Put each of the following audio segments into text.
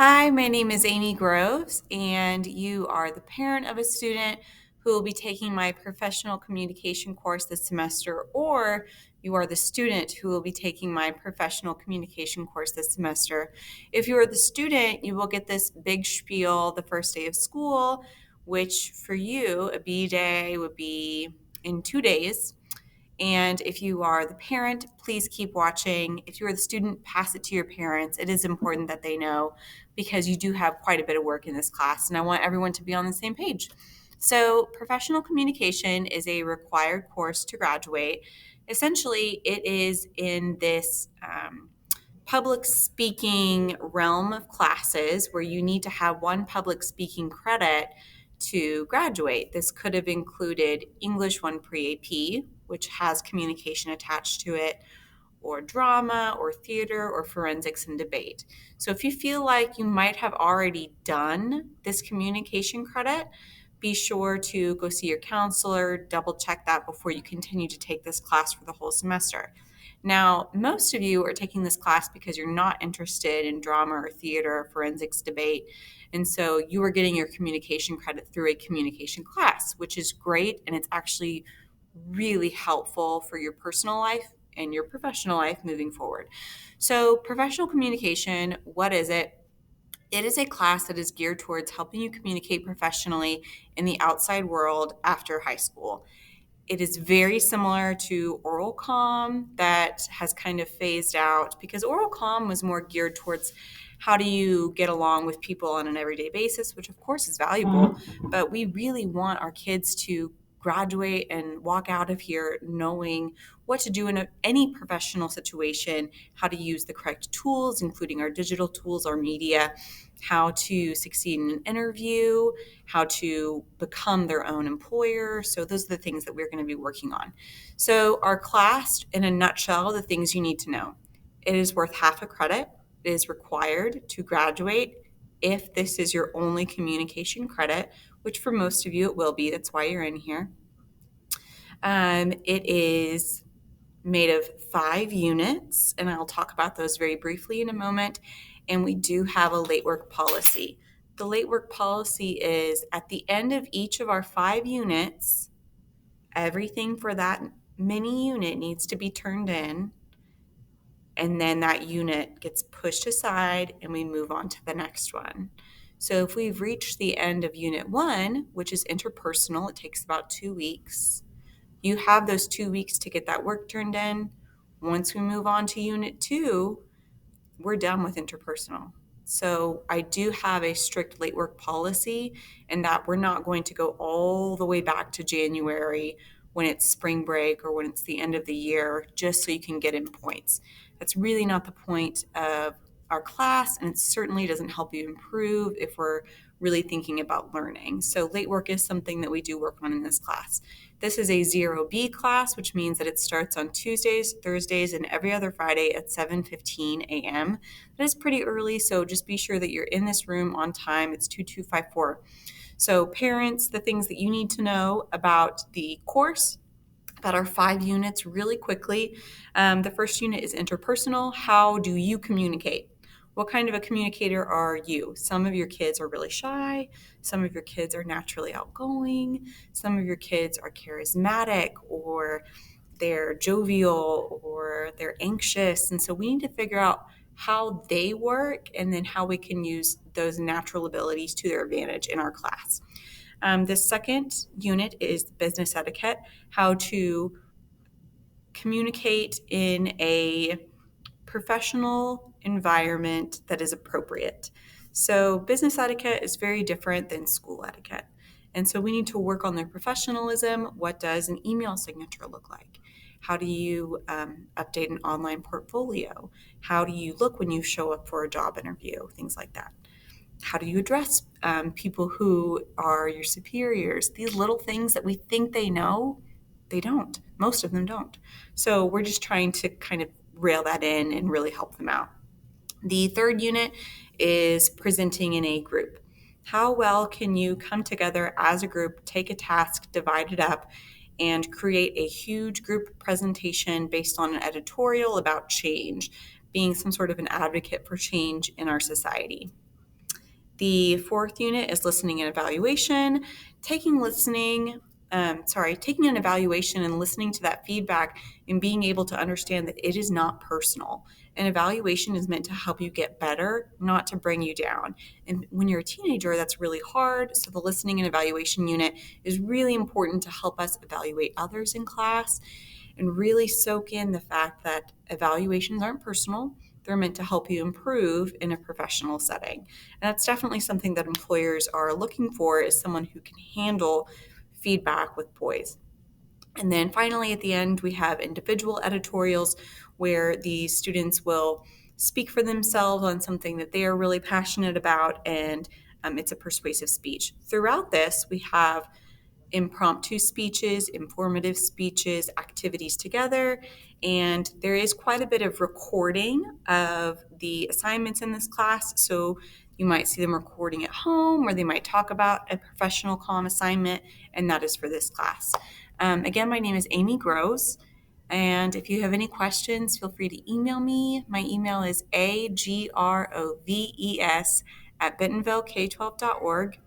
Hi, my name is Amy Groves, and you are the parent of a student who will be taking my professional communication course this semester, or you are the student who will be taking my professional communication course this semester. If you are the student, you will get this big spiel the first day of school, which for you, a B day would be in 2 days. And if you are the parent, please keep watching. If you are the student, pass it to your parents. It is important that they know because you do have quite a bit of work in this class, and I want everyone to be on the same page. So, professional communication is a required course to graduate. Essentially, it is in this public speaking realm of classes where you need to have one public speaking credit to graduate. This could have included English 1 pre AP, which has communication attached to it, or drama, or theater, or forensics and debate. So if you feel like you might have already done this communication credit, be sure to go see your counselor, double check that before you continue to take this class for the whole semester. Now, most of you are taking this class because you're not interested in drama or theater or forensics debate. And so you are getting your communication credit through a communication class, which is great. And it's actually really helpful for your personal life and your professional life moving forward. So, professional communication, what is it? It is a class that is geared towards helping you communicate professionally in the outside world after high school. It is very similar to oral comm that has kind of phased out because oral comm was more geared towards how do you get along with people on an everyday basis, which of course is valuable, but we really want our kids to graduate and walk out of here knowing what to do in any professional situation, how to use the correct tools, including our digital tools, our media, how to succeed in an interview, how to become their own employer. So, those are the things that we're going to be working on. So, our class, in a nutshell, the things you need to know: it is worth half a credit, it is required to graduate if this is your only communication credit, which for most of you it will be. That's why you're in here. It is made of 5 units, and I'll talk about those very briefly in a moment. And we do have a late work policy. The late work policy is at the end of each of our 5 units, everything for that mini unit needs to be turned in, and then that unit gets pushed aside and we move on to the next one. So if we've reached the end of unit 1, which is interpersonal, it takes about 2 weeks. You have those 2 weeks to get that work turned in. Once we move on to unit 2, we're done with interpersonal. So I do have a strict late work policy in that we're not going to go all the way back to January when it's spring break or when it's the end of the year just so you can get in points. That's really not the point of our class, and it certainly doesn't help you improve if we're really thinking about learning. So late work is something that we do work on in this class. This is a 0B class, which means that it starts on Tuesdays, Thursdays, and every other Friday at 7:15 a.m. That is pretty early, so just be sure that you're in this room on time. It's 2254. So parents, the things that you need to know about the course, about our 5 units really quickly. The first unit is interpersonal. How do you communicate? What kind of a communicator are you? Some of your kids are really shy. Some of your kids are naturally outgoing. Some of your kids are charismatic, or they're jovial, or they're anxious. And so we need to figure out how they work and then how we can use those natural abilities to their advantage in our class. The second unit is business etiquette, how to communicate in a professional environment that is appropriate. So, business etiquette is very different than school etiquette. And so, we need to work on their professionalism. What does an email signature look like? How do you update an online portfolio? How do you look when you show up for a job interview? Things like that. How do you address people who are your superiors? These little things that we think they know, they don't. Most of them don't. So we're just trying to kind of rail that in and really help them out. The third unit is presenting in a group. How well can you come together as a group, take a task, divide it up, and create a huge group presentation based on an editorial about change, being some sort of an advocate for change in our society? The fourth unit is listening and evaluation. Taking an evaluation and listening to that feedback and being able to understand that it is not personal. An evaluation is meant to help you get better, not to bring you down. And when you're a teenager, that's really hard. So the listening and evaluation unit is really important to help us evaluate others in class and really soak in the fact that evaluations aren't personal. They're meant to help you improve in a professional setting. And that's definitely something that employers are looking for, is someone who can handle feedback with poise. And then finally, at the end, we have individual editorials where the students will speak for themselves on something that they are really passionate about, and it's a persuasive speech. Throughout this, we have impromptu speeches, informative speeches, activities together, and there is quite a bit of recording of the assignments in this class. So you might see them recording at home, or they might talk about a professional calm assignment, and that is for this class. Again, my name is Amy Groves, and if you have any questions, feel free to email me. My email is agroves@bentonvillek12.org.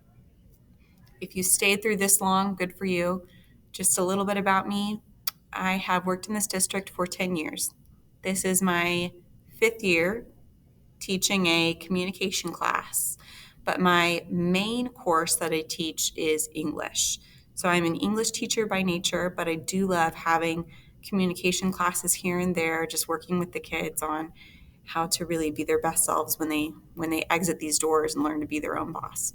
If you stayed through this long, good for you. Just a little bit about me. I have worked in this district for 10 years. This is my 5th year teaching a communication class, but my main course that I teach is English. So I'm an English teacher by nature, but I do love having communication classes here and there, just working with the kids on how to really be their best selves when they exit these doors and learn to be their own boss.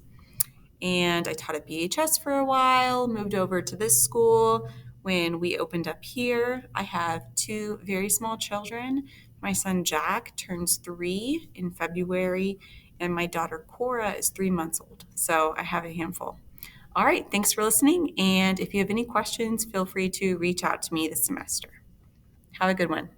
And I taught at BHS for a while, moved over to this school when we opened up here. I have 2 very small children. My son Jack turns 3 in February, and my daughter Cora is 3 months old. So I have a handful. All right, thanks for listening. And if you have any questions, feel free to reach out to me this semester. Have a good one.